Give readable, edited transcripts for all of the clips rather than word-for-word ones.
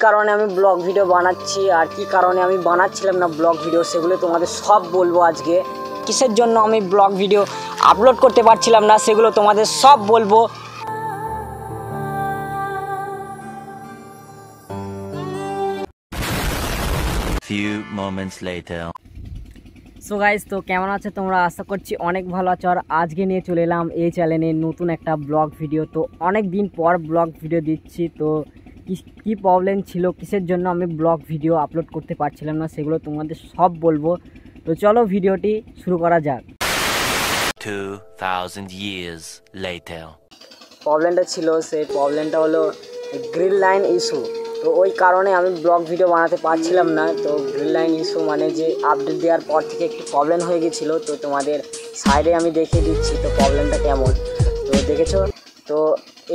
কারণে আমি blog video বানাচ্ছি আর কি কারণে আমি বানাচ্ছিলাম না ব্লগ ভিডিও সেগুলো তোমাদের সব বলবো আজকে। কিসের জন্য আমি ব্লগ ভিডিও আপলোড করতে পারছিলাম না সেগুলো তোমাদের সব বলবো। Few moments later. So guys, তো কেমন আছো তোমরা? আশা করছি অনেক ভালো আছো। আর আজকে নিয়ে চলে এলাম এই চ্যানেলে নতুন একটা ব্লগ ভিডিও। তো অনেক দিন পর ব্লগ ভিডিও দিচ্ছি। তো কী প্রবলেম ছিল, কিসের জন্য আমি ব্লগ ভিডিও আপলোড করতে পারছিলাম না সেগুলো তোমাদের সব বলবো। তো চলো ভিডিওটি শুরু করা যাক। 2000 years later. প্রবলেমটা ছিল, সেই প্রবলেমটা হলো গ্রিন লাইন ইস্যু। তো ওই কারণে আমি ব্লগ ভিডিও বানাতে পারছিলাম না। তো গ্রিন লাইন ইস্যু মানে যে আপডেট দেওয়ার পর থেকে একটু প্রবলেম হয়ে গেছিলো। তো তোমাদের সাইডে আমি দেখিয়ে দিচ্ছি তো প্রবলেমটা কেমন। তো দেখেছো, তো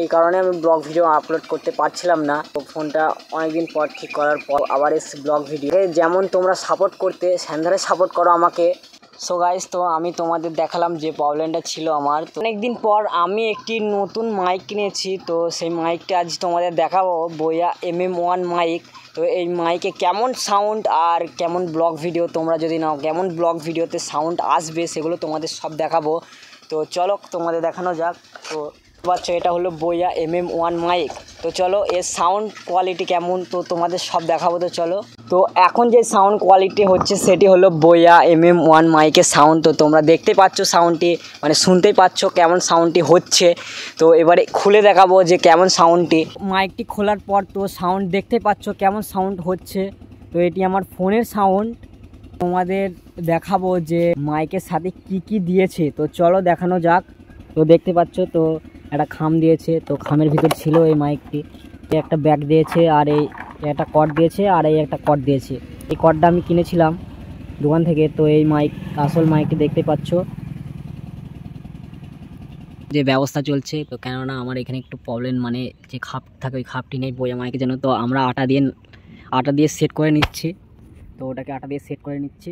এই কারণে আমি ব্লগ ভিডিও আপলোড করতে পারছিলাম না। তো ফোনটা অনেকদিন পর ঠিক করার পর আবার এসে ব্লগ ভিডিও যেমন তোমরা সাপোর্ট করতে স্যান্ডারে সাপোর্ট করো আমাকে। সো গাইস, তো আমি তোমাদের দেখালাম যে প্রবলেমটা ছিল আমার। তো অনেকদিন পর আমি একটি নতুন মাইক কিনেছি। তো সেই মাইকটা আজ তোমাদের দেখাবো, বোয়া MM1 মাইক। তো এই মাইকে কেমন সাউন্ড আর কেমন ব্লগ ভিডিও তোমরা যদি নাও কেমন ব্লগ ভিডিওতে সাউন্ড আসবে সেগুলো তোমাদের সব দেখাবো। তো চলো তোমাদের দেখানো যাক। তো পাচ্ছ এটা হলো বোয়া MM1 মাইক। তো চলো এর সাউন্ড কোয়ালিটি কেমন তো তোমাদের সব দেখাবো। তো চলো, তো এখন যে সাউন্ড কোয়ালিটি হচ্ছে সেটি হলো বোয়া MM1 মাইকের সাউন্ড। তো তোমরা দেখতে পাচ্ছ সাউন্ডটি, মানে শুনতেই পাচ্ছ কেমন সাউন্ডটি হচ্ছে। তো এবারে খুলে দেখাবো যে কেমন সাউন্ডটি। মাইকটি খোলার পর তো সাউন্ড দেখতে পাচ্ছ কেমন সাউন্ড হচ্ছে। তো এটি আমার ফোনের সাউন্ড। তোমাদের দেখাবো যে মাইকের সাথে কি দিয়েছে। তো চলো দেখানো যাক। তো দেখতে পাচ্ছ তো একটা খাম দিয়েছে। তো খামের ভিতর ছিল এই মাইকটি। একটা ব্যাগ দিয়েছে আর এই একটা কর্ড দিয়েছে আর এই একটা কর্ড দিয়েছে। এই কর্ডটা আমি কিনেছিলাম দোকান থেকে। তো এই মাইক আসল মাইকটি দেখতে পাচ্ছ যে ব্যবস্থা চলছে। তো কেননা আমার এখানে একটু প্রবলেম, মানে যে খাপ থাকে ওই খাপটি নেই বোয়া মাইকের জন্য। তো আমরা আটা দিয়ে সেট করে নিচ্ছি। তো ওটাকে আটা দিয়ে সেট করে নিচ্ছি।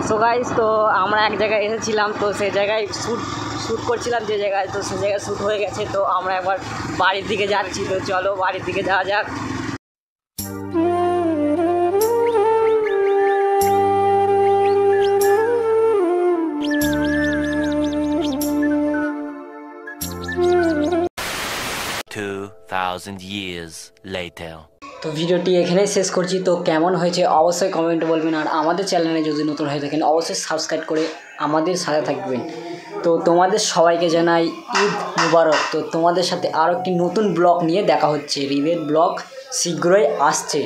সো গাইস, তো আমরা এক জায়গায় এসেছিলাম। তো সেই জায়গায় শ্যুট করছিলাম যে জায়গায়। তো সেই জায়গায় শ্যুট হয়ে গেছে। তো আমরা একবার বাড়ির দিকে যাচ্ছি। তো চলো বাড়ির দিকে যাওয়া যাক। Years later. তো ভিডিওটি এখানেই শেষ করছি। তো কেমন হয়েছে অবশ্যই কমেন্টে বলবেন। আর আমাদের চ্যানেলে যদি নতুন হয়ে থাকেন অবশ্যই সাবস্ক্রাইব করে আমাদের সাথে থাকবেন। তো তোমাদের সবাইকে জানাই ঈদ মুবারক। তো তোমাদের সাথে আরও একটি নতুন ব্লগ নিয়ে দেখা হচ্ছে। রিভের ব্লগ শীঘ্রই আসছে।